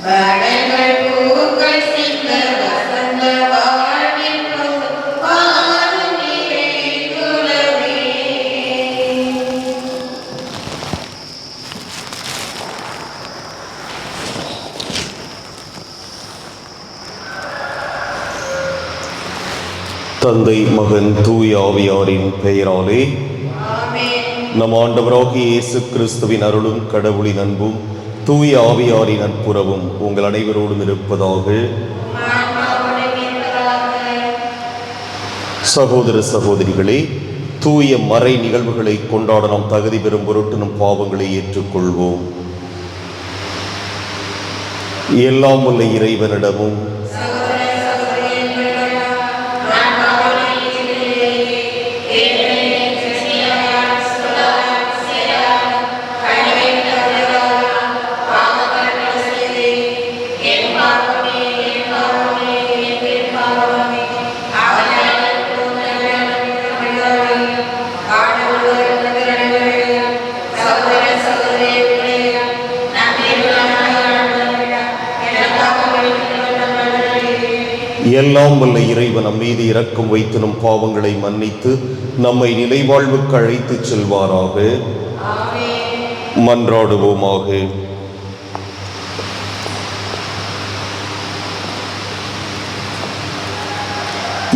தந்தை மகன் தூய ஆவியாரின் பெயராலே நம் ஆண்டவராகிய இயேசு கிறிஸ்துவின் அருளும் கடவுளின் அன்பும் தூய ஆவியாரின் நட்புறவும் உங்கள் அனைவரோடும் இருப்பதாக. சகோதர சகோதரிகளே, தூய மறை நிகழ்வுகளை கொண்டாட நாம் தகுதி பெறும் பொருட்டு நம் பாவங்களை ஏற்றுக்கொள்வோம். எல்லாம் உள்ள இறைவனிடமும் எல்லாம் வல்ல இறைவன் நம் மீது இரக்கம் வைத்து நம் பாவங்களை மன்னித்து நம்மை நிலைவாழ்வுக்கு அழைத்துச் செல்வாராக. மன்றாடுவோமாக.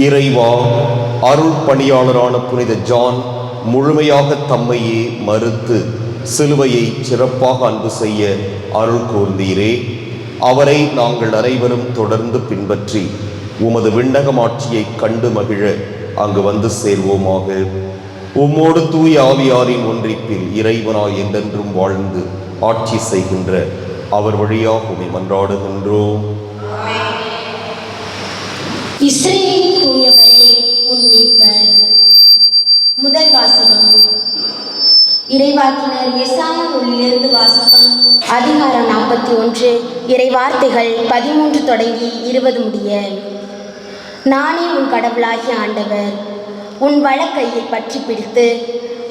இறைவா, அருள் பணியாளரான புனித ஜான் முழுமையாக தம்மையே மறுத்து சிலுவையை சிறப்பாக அன்பு செய்ய அருள் கூர்ந்தீரே. அவரை நாங்கள் அனைவரும் தொடர்ந்து பின்பற்றி உமது விண்ணகமாட்சியை கண்டு மகிழ அங்கு வந்து சேர்வோமாக. உம்மோடு தூய ஆவியாரின் ஒன்றிப்பில் இறைவனாய் என்றென்றும் வாழ்ந்து ஆட்சி செய்கின்ற அவர் வழியாக உம்மை மன்றாடுகின்றோம். இஸ்ரவேலின் தூயவரே, உன் மீட்பர். முதல் வாசகம். இறைவாக்கினர் எசாயா நூலிலிருந்து வாசகம். அதிகாரம் 41, இறைவார்த்தைகள் 13 தொடங்கி 20 முடிய. நானே உன் கடவுளாகிய ஆண்டவர். உன் வலக்கையில் பற்றி பிடித்து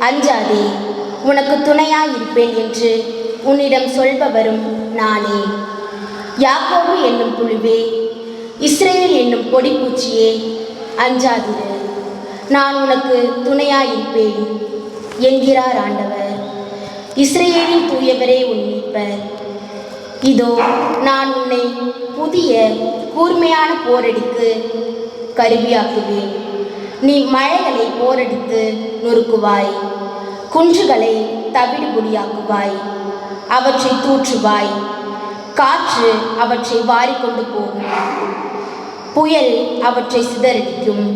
அஞ்சாதே, உனக்கு துணையாயிருப்பேன் என்று உன்னிடம் சொல்பவரும் நானே. யாக்கோபு என்னும் புழுவே, இஸ்ரவேல் என்னும் கொடிப்பூச்சியே, அஞ்சாதிரு, நான் உனக்கு துணையாயிருப்பேன் என்கிறார் ஆண்டவர். இஸ்ரவேலின் தூயவரே, உன் மீட்பர். இதோ நான் உன்னை புதிய கூர்மையான போரடிக்கு கருவியாக்குவேன். நீ மலைகளை போரடித்து நொறுக்குவாய், குன்றுகளை தவிடுபொடியாக்குவாய், அவற்றை தூற்றுவாய். காற்று அவற்றை வாரிக்கொண்டு போகும், புயல் அவற்றை சிதறடிக்கும்.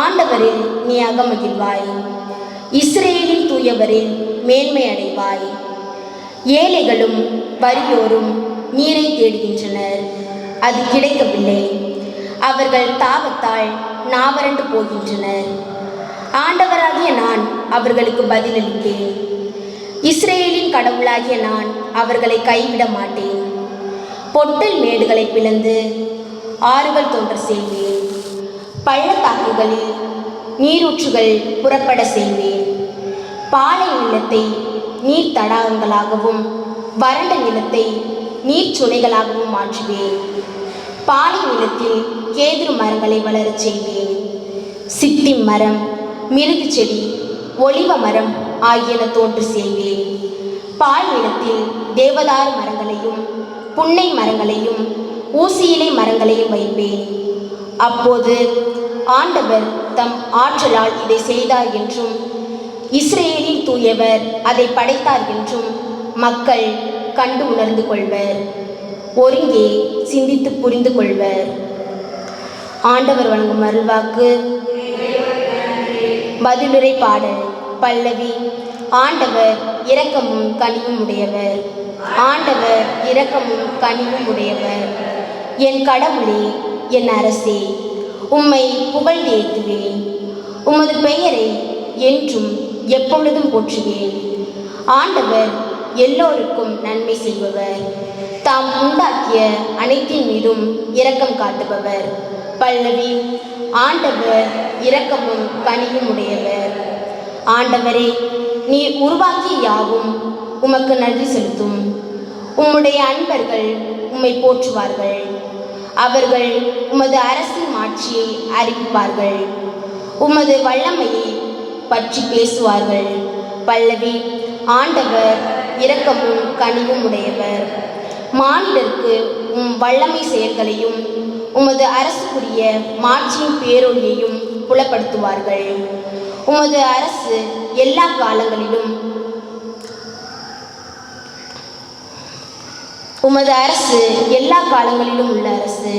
ஆண்டவரில் நீ அகமகிழ்வாய், இஸ்ரவேலின் தூயவரில் மேன்மை அடைவாய். ஏழைகளும் வறியோரும் நீரை தேடுகின்றனர், அது கிடைக்கவில்லை. அவர்கள் தாகத்தால் நாவறண்டு போகின்றனர். ஆண்டவராகிய நான் அவர்களுக்கு பதிலளிப்பேன். இஸ்ரவேலின் கடவுளாகிய நான் அவர்களை கைவிட மாட்டேன். பொட்டல் மேடுகளை பிளந்து ஆறுகள் தோன்ற செய்வேன். பள்ளத்தாக்குகளில் நீரூற்றுகள் புறப்பட செய்வேன். பாலை நிலத்தை நீர் தடாகங்களாகவும் வறண்ட நிலத்தை நீர்ச்சுனைகளாகவும் மாற்றுவேன். பாலை நிலத்தில் கேதுரு மரங்களை வளரச் செய்வேன். சித்தி மரம், மிருது செடி, ஒலிவ மரம் ஆகியன தோன்று செய்வேன். பால் நிலத்தில் தேவதாரு மரங்களையும் புன்னை மரங்களையும் ஊசியிலை மரங்களையும் வைப்பேன். அப்போது ஆண்டவர் தம் ஆற்றலால் இதை செய்தார் என்றும் இஸ்ரவேலின் தூயவர் அதை படைத்தார் என்றும் மக்கள் கண்டு உணர்ந்து கொள்வர், ஒருங்கே சிந்தித்து புரிந்து கொள்வர். ஆண்டவர் வழங்கும் அருள்வாக்கு. பதிலுரை பாடல். பல்லவி. ஆண்டவர் இரக்கமும் கனிவும் உடையவர். ஆண்டவர் இரக்கமும் கனிவும் உடையவர். என் கடவுளே, என் அரசே, உம்மை புகழ்ந்து ஏத்துவேன். உமது பெயரை என்றும் எப்பொழுதும் போற்றுவேன். ஆண்டவர் எல்லோருக்கும் நன்மை செய்பவர், தாம் உண்டாக்கிய அனைத்தின் மீதும் இரக்கம் காட்டுபவர். பல்லவி. ஆண்டவர் இரக்கமும் கனிவும் உடையவர். ஆண்டவரே, நீர் உருவாக்கிய யாவும் உமக்கு நன்றி செலுத்தும். உம்முடைய அன்பர்கள் உம்மை போற்றுவார்கள். அவர்கள் உமது அரசின் மாட்சியை அறிவிப்பார்கள். உமது வல்லமையை பற்றி பேசுவார்கள். பல்லவி. ஆண்டவர் இரக்கமும் கனிவும் உடையவர். மானிடருக்கு உம் வல்லமை செயல்களையும் உமது அரசுக்குரிய மாட்சியின் பேரொழியையும் புலப்படுத்துவார்கள். உமது அரசு எல்லா காலங்களிலும் உள்ள அரசு.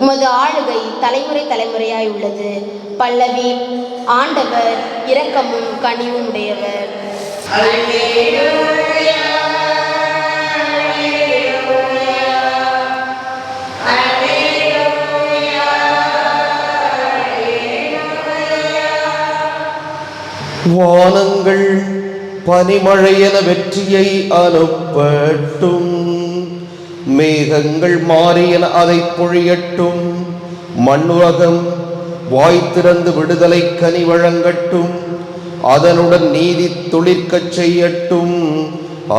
உமது ஆளுகை தலைமுறை தலைமுறையாய் உள்ளது. பல்லவி. ஆண்டவர் இரக்கமும் கனிவும் உடையவர். வானங்கள் பனிமழையென வெற்றியை அனுப்பட்டும், மேகங்கள் மாறியென அதை பொழியட்டும், மண்ணுலகம் வாய் திறந்து விடுதலை கனி வழங்கட்டும், அதனுடன் நீதி துளிர்க்கச் செய்யட்டும்.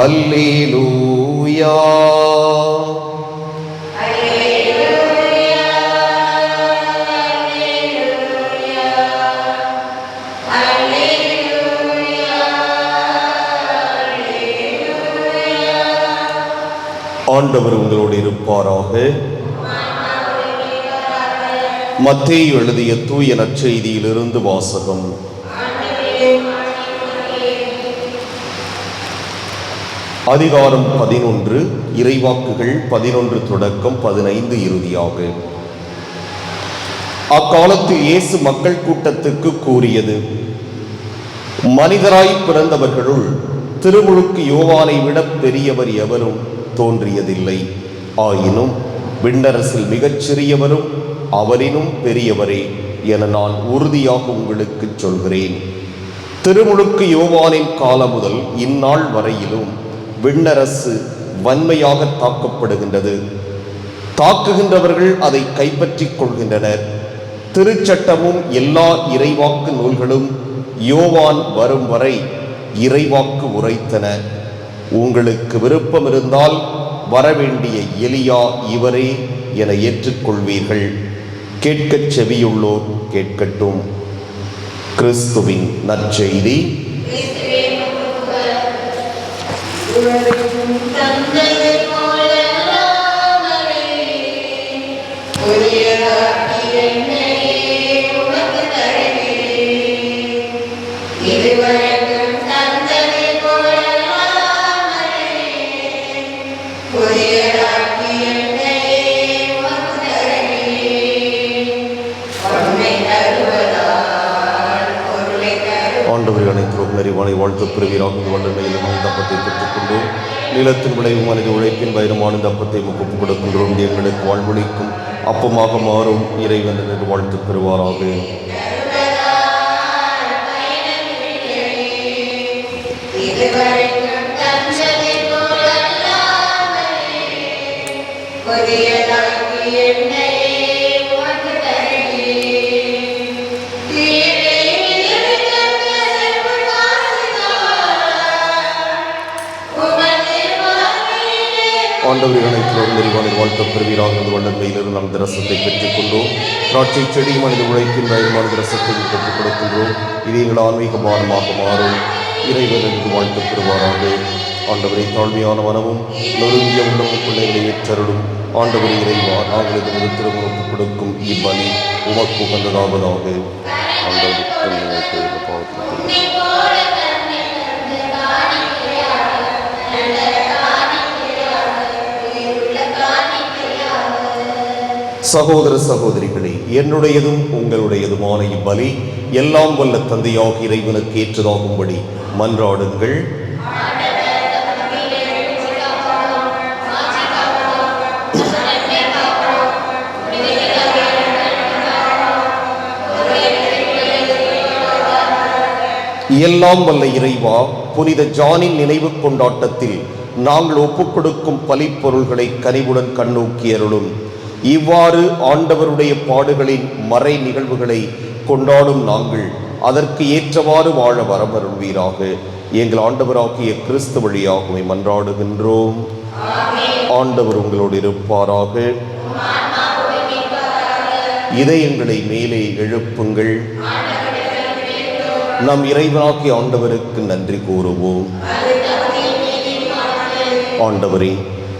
அல்லேலூயா. ஆண்டவர் உங்களோடு இருப்பாராக. மத்தேயு எழுதிய தூய நற்செய்தியிலிருந்து வாசகம். அதிகாரம் 11, இறைவாக்குகள் 11 தொடக்கம் 15 இறுதியாக. அக்காலத்தில் இயேசு மக்கள் கூட்டத்துக்கு கூறியது: மனிதராய் பிறந்தவர்களுள் திருமுழுக்கு யோவானை விட பெரியவர் எவரும் தோன்றியதில்லை. ஆயினும் விண்ணரசில் மிகச் சிறியவரும் அவரினும் பெரியவரே என நான் உறுதியாக உங்களுக்கு சொல்கிறேன். திருமுழுக்கு யோவானின் காலம் முதல் இந்நாள் வரையிலும் விண்ணரசு வன்மையாக தாக்கப்படுகின்றது. தாக்குகின்றவர்கள் அதை கைப்பற்றிக் கொள்கின்றனர். திருச்சட்டமும் எல்லா இறைவாக்கு நூல்களும் யோவான் வரும் வரை இறைவாக்கு உரைத்தன. உங்களுக்கு விருப்பம் இருந்தால் வரவேண்டிய எலியா இவரே என ஏற்றுக்கொள்வீர்கள். கேட்கச் செவியுள்ளோர் கேட்கட்டும். கிறிஸ்துவின் நற்செய்தி. ஆண்டவரை அனைத்து நிறைவானை வாழ்த்து பெறுவீராக. வல்லமையிலும் அந்த அப்பத்தை பெற்றுக்கொண்டு நிலத்தின் விளைவும் மனித உழைப்பின் பயிரமான இந்த அப்பத்தை ஒப்புக் கொடுக்கின்றோம். எங்களுக்கு வாழ்வழிக்கும் அப்பமாக மாறும் இறைவன் என்று வாழ்த்து பெறுவாராக. ஆண்டவரை அனைத்திலும் நிறைவான வாழ்த்த பெறுவீராக. அந்த வல்லமையிலிருந்து நாம் ரசத்தை பெற்றுக்கொண்டோம். திராட்சை செடி மனித உழைப்பின் பயமான ரசத்தை பெற்றுக் கொடுக்கின்றோம். இது எங்கள் ஆன்மீக பானமாக மாறும் இறைவன் என்று வாழ்த்து பெறுவாராக. ஆண்டவரை தாழ்மையான மனமும் நொறுங்கிய உள்ளமும் பிள்ளைகளை ஏற்றருடும். ஆண்டவரை இறைவா, நாங்கள் இது முதல் ஒப்புக் கொடுக்கும் இப்பலி உமக்கு உகந்ததாவதாக. ஆண்டவருக்கு சகோதர சகோதரிகளே, என்னுடையதும் உங்களுடையதுமான இப்பலி எல்லாம் வல்ல தந்தையாக இறைவனுக்கு ஏற்றதாகும்படி மன்றாடுங்கள். எல்லாம் வல்ல இறைவா, புனித ஜானின் நினைவு கொண்டாட்டத்தில் நாங்கள் ஒப்புக் கொடுக்கும் பலிப்பொருள்களை கனிவுடன் கண்ணோக்கி அருளும். இவ்வாறு ஆண்டவருடைய பாடுகளின் மறை நிகழ்வுகளை கொண்டாடும் நாங்கள் அதற்கு ஏற்றவாறு வாழ வரமருள்வீராக. எங்கள் ஆண்டவராகிய கிறிஸ்து வழியாக உம்மை மன்றாடுகின்றோம். ஆண்டவர் உங்களோடு இருப்பாராக. இதயங்களை மேலே எழுப்புங்கள். நம் இறைவனாகிய ஆண்டவருக்கு நன்றி கூறுவோம். ஆண்டவரே,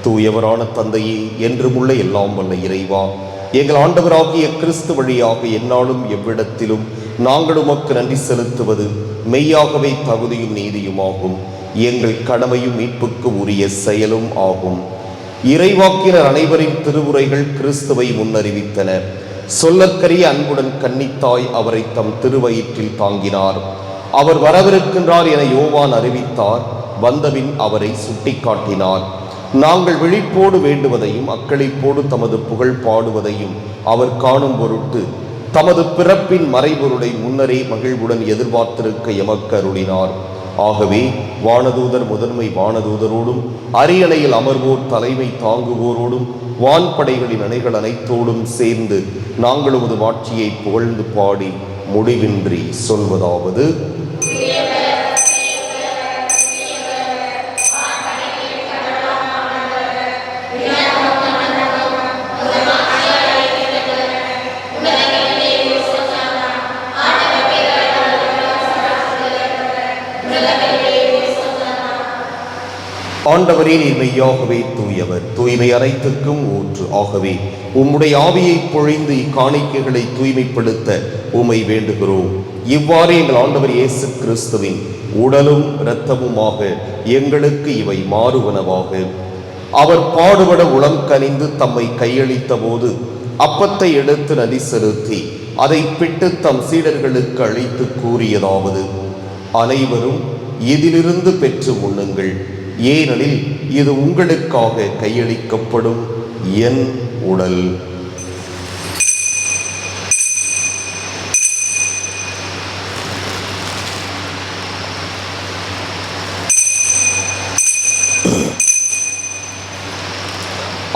தூயவரான தந்தையே, என்றும் உள்ள எல்லாம் வல்ல இறைவா, எங்கள் ஆண்டவராகிய கிறிஸ்து வழியாக எந்நாளும் எவ்விடத்திலும் நாங்கள் உமக்கு நன்றி செலுத்துவது மெய்யாகவே தகுதியும் நீதியுமாகும். எங்கள் கடமையும் மீட்புக்கு உரிய செயலும் ஆகும். இறைவாக்கினர் அனைவரின் திருவுரைகள் கிறிஸ்துவை முன்னறிவித்தன. சொல்லற்கரிய அன்புடன் கன்னித்தாய் அவரை தம் திருவயிற்றில் தாங்கினார். அவர் வரவிருக்கின்றார் என யோவான் அறிவித்தார். வந்தபின் அவரை சுட்டிக்காட்டினார். நாங்கள் விழிப்போடு வேண்டுவதையும் அக்களிப்போடு தமது புகழ் பாடுவதையும் அவர் காணும் பொருட்டு தமது பிறப்பின் மறைபொருளை முன்னரே மகிழ்வுடன் எதிர்பார்த்திருக்க எமக்கு அருளினார். ஆகவே வானதூதர் முதன்மை வானதூதரோடும் அரியணையில் அமர்வோர் தலைமை தாங்குவோரோடும் வான்படைகளின் அணைகள் அனைத்தோடும் சேர்ந்து நாங்கள் உமது மாட்சியை புகழ்ந்து பாடி முடிவின்றி சொல்வதாவது: ஆண்டவரே, நீர் மெய்யாகவே தூயவர், தூய்மை அனைத்துக்கும் ஊற்று. ஆகவே உம்முடைய ஆவியை பொழிந்து இக்காணிக்கைகளை தூய்மைப்படுத்த உம்மை வேண்டுகிறோம். இவ்வாறு எங்கள் ஆண்டவர் இயேசு கிறிஸ்துவின் உடலும் இரத்தமுமாக எங்களுக்கு இவை மாறுவனவாக. அவர் பாடுபட உளம் கனிந்து தம்மை கையளித்த போது அப்பத்தை எடுத்து நதி செலுத்தி அதை பிட்டு தம் சீடர்களுக்கு அளித்து கூறியதாவது: அனைவரும் இதிலிருந்து பெற்று உண்ணுங்கள், ஏனெனில் இது உங்களுக்காக கையளிக்கப்படும் என் உடல்.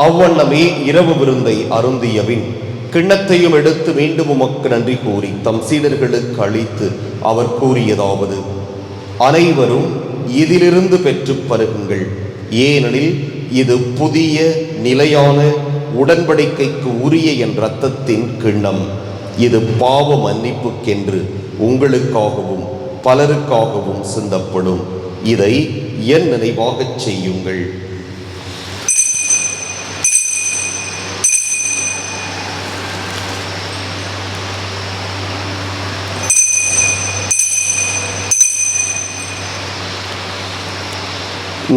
அவ்வண்ணமே இரவு விருந்தை அருந்தியபின் கிண்ணத்தையும் எடுத்து மீண்டும் உமக்கு நன்றி கூறி தம் சீடர்களுக்கு அளித்து அவர் கூறியதாவது: அனைவரும் இதிலிருந்து பெற்று பருகுங்கள், ஏனெனில் இது புதிய நிலையான உடன்படிக்கைக்கு உரிய என் இரத்தத்தின் கிண்ணம். இது பாவ மன்னிப்புக்கென்று உங்களுக்காகவும் பலருக்காகவும் சிந்தப்படும். இதை என் நினைவாகச் செய்யுங்கள்.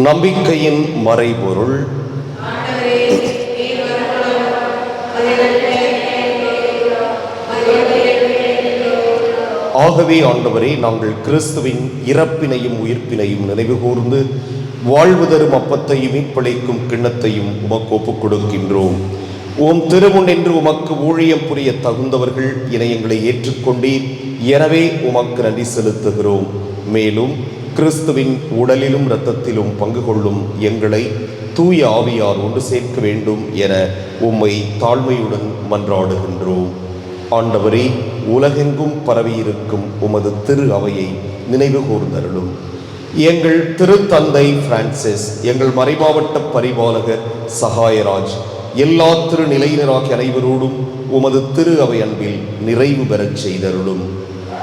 நம்பிக்கையின் மறைபொருள். ஆகவே ஆண்டவரே, நாங்கள் கிறிஸ்துவின் இறப்பினையும் உயிர்ப்பினையும் நினைவு கூர்ந்து வாழ்வு தரும் அப்பத்தையும் மீட்பளிக்கும் கிண்ணத்தையும் உமக்கு ஒப்புக் கொடுக்கின்றோம். உம் திருமுன் என்று உமக்கு ஊழியம் புரிய தகுந்தவர்கள் என எங்களை ஏற்றுக்கொண்டீர். எனவே உமக்கு நன்றி செலுத்துகிறோம். மேலும் கிறிஸ்துவின் உடலிலும் இரத்தத்திலும் பங்கு கொள்ளும் எங்களை தூய ஆவியார் ஒன்று சேர்க்க வேண்டும் என உம்மை தாழ்மையுடன் மன்றாடுகின்றோம். ஆண்டவரே, உலகெங்கும் பரவியிருக்கும் உமது திரு அவையை நினைவு கூர்ந்தருளும். எங்கள் திருத்தந்தை பிரான்சிஸ், எங்கள் மறைமாவட்ட பரிபாலகர் சகாயராஜ், எல்லா திருநிலையினராகிய அனைவரோடும் உமது திரு அவை அன்பில் நிறைவு பெறச் செய்தருளும்.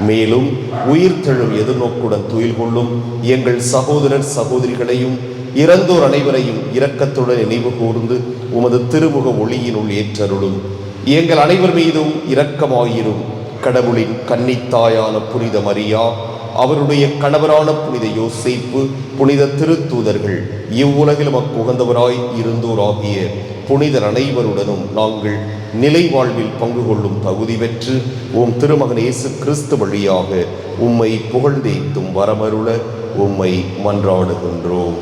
மேலும் உயிர்த்தெழும் எதிர்நோக்குடன் துயில் கொள்ளும் எங்கள் சகோதரர் சகோதரிகளையும் இறந்தோர் அனைவரையும் இரக்கத்துடன் நினைவு கூர்ந்து உமது திருமுக ஒளியினுள் ஏற்றருளும். எங்கள் அனைவர் மீதும் இரக்கமாயிரும். கடவுளின் கன்னித்தாயான புனித மரியா, அவருடைய கணவரான புனித யோசேப்பு, புனித திருத்தூதர்கள், இவ்வுலகில் உகந்தவராய் இருந்தோராகிய புனிதர் அனைவருடனும் நாங்கள் நிலை வாழ்வில் பங்கு கொள்ளும் தகுதி பெற்று உம் திருமகன் இயேசு கிறிஸ்து வழியாக உம்மை புகழ்ந்தேத்தும் வரமருள உம்மை மன்றாடுகின்றோம்.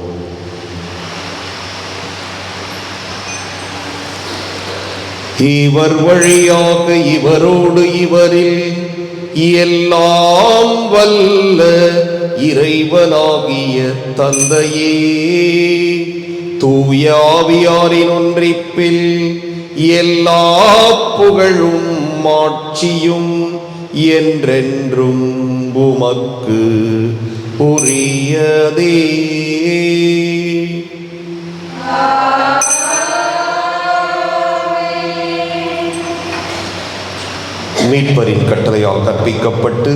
இவர் வழியாக இவரோடு இவரில் எல்லாம் வல்ல இறைவனாகிய தந்தையே, தூய ஆவியாரின் ஒன்றிப்பில் எல்லா புகழும் மாட்சியும் என்றென்றும் உமக்கு உரியதே. மீட்பரின் கட்டளையால் கற்பிக்கப்பட்டு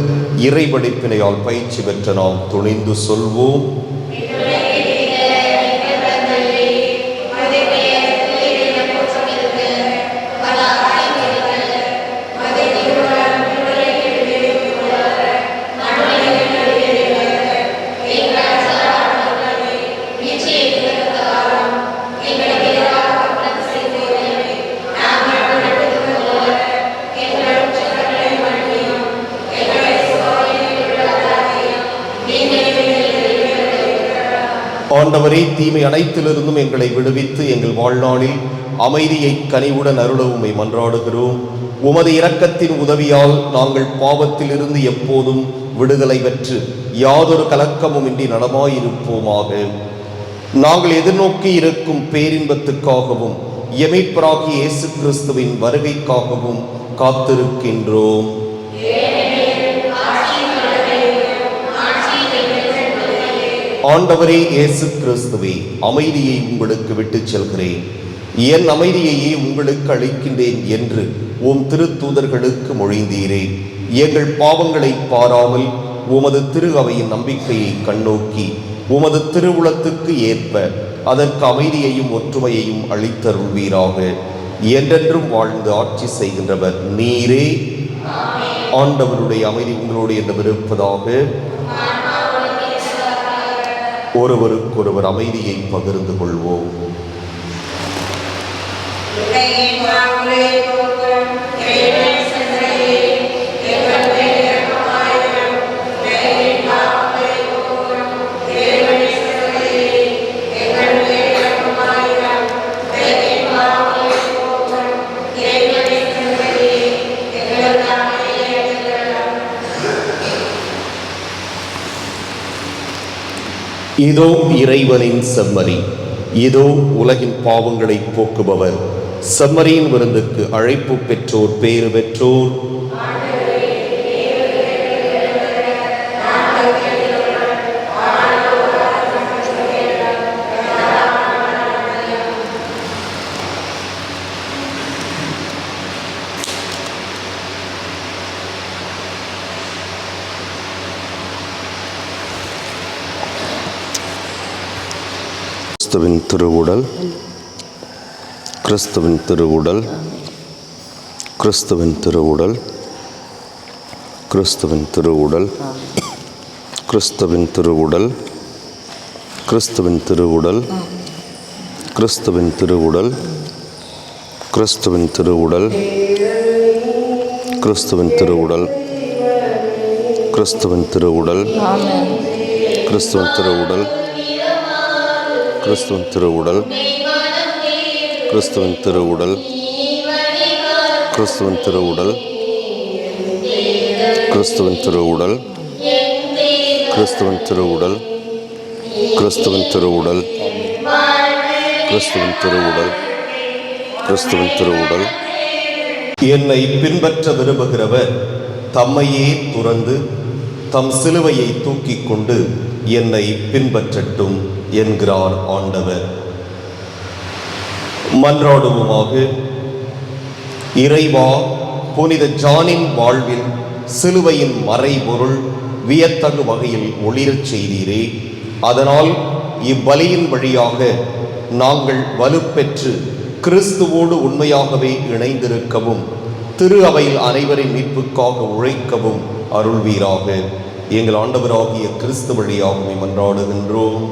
இறைபடிப்பினையால் பயிற்சி பெற்ற நாம் துணிந்து சொல்வோம். ஆண்டவரே, தீமை அனைத்திலிருந்தும் எங்களை விடுவித்து எங்கள் வாழ்நாளில் அமைதியை கனிவுடன் அருள உம்மை மன்றாடுகிறோம். உமது இரக்கத்தின் உதவியால் நாங்கள் பாவத்திலிருந்து எப்போதும் விடுதலை பெற்று யாதொரு கலக்கமும் இன்றி நலமாயிருப்போமாக. நாங்கள் எதிர்நோக்கி இருக்கும் பேரின்பத்துக்காகவும் எமைப்பராகிய இயேசு கிறிஸ்துவின் வருகைக்காகவும் காத்திருக்கின்றோம். ஆண்டவரே இயேசு கிறிஸ்துவே, அமைதியை உங்களுக்கு விட்டுச் செல்கிறேன், என் அமைதியையே உங்களுக்கு அளிக்கின்றேன் என்று உம் திருத்தூதர்களுக்கு மொழிந்தீரே. எங்கள் பாவங்களை பாராமல் உமது திரு அவையின் நம்பிக்கையை கண்ணோக்கி உமது திருவுளத்துக்கு ஏற்ப அதற்கு அமைதியையும் ஒற்றுமையையும் அளித்தருள்வீராக. என்றென்றும் வாழ்ந்து ஆட்சி செய்கின்றவர் நீரே. ஆண்டவருடைய அமைதி உங்களோடு என்றிருப்பதாக. ஒருவருக்கொருவர் அமைதியை பகிர்ந்து கொள்வோம். இதோ இறைவனின் செம்மறி, இதோ உலகின் பாவங்களை போக்குபவர். செம்மறியின் விருந்துக்கு அழைப்பு பெற்றோர் பேறு பெற்றோர். கிறிஸ்துவின் திருவுடல், கிறிஸ்துவின் திருவுடல், கிறிஸ்துவின் திருவுடல், கிறிஸ்துவின் திருவுடல், கிறிஸ்துவின் திருவுடல், கிறிஸ்துவின் திருவுடல், கிறிஸ்துவின் திருவுடல், கிறிஸ்துவின் திருவுடல், கிறிஸ்துவின் திருவுடல், கிறிஸ்துவின் திருவுடல், கிறிஸ்துவின் திருவுடல், கிறிஸ்துவின் திருவுடல், கிறிஸ்துவின் திருவுடல், கிறிஸ்துவின் திருவுடல், கிறிஸ்துவின் திருவுடல், கிறிஸ்துவின் திருவுடல், கிறிஸ்துவின் திருவுடல், கிறிஸ்துவின் திருவுடல், கிறிஸ்துவின் திருவுடல். என்னை பின்பற்ற விரும்புகிறவர் தம்மையே துறந்து தம் சிலுவையை தூக்கிக் கொண்டு என்னை பின்பற்றட்டும் என்கிறார் ஆண்டவர். மன்றாடுவோமாக. இறைவா, புனித ஜானின் வாழ்வில் சிலுவையின் மறைபொருள் வியத்தகு வகையில் ஒளிரச் செய்தீரே. அதனால் இவ்வலியின் வழியாக நாங்கள் வலுப்பெற்று கிறிஸ்துவோடு உண்மையாகவே இணைந்திருக்கவும் திரு அவையில் அனைவரின் மீட்புக்காக உழைக்கவும் அருள்வீராக. எங்கள் ஆண்டவராகிய கிறிஸ்து வழியாகவே மன்றாடுகின்றோம்.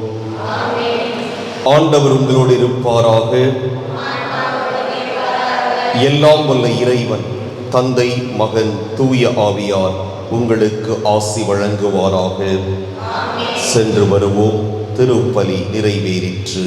ஆண்டவர் உங்களோடு இருப்பாராக. எல்லாம் வல்ல இறைவன் தந்தை, மகன், தூய ஆவியார் உங்களுக்கு ஆசி வழங்குவாராக. சென்று வருவோம். திருப்பலி நிறைவேறிற்று.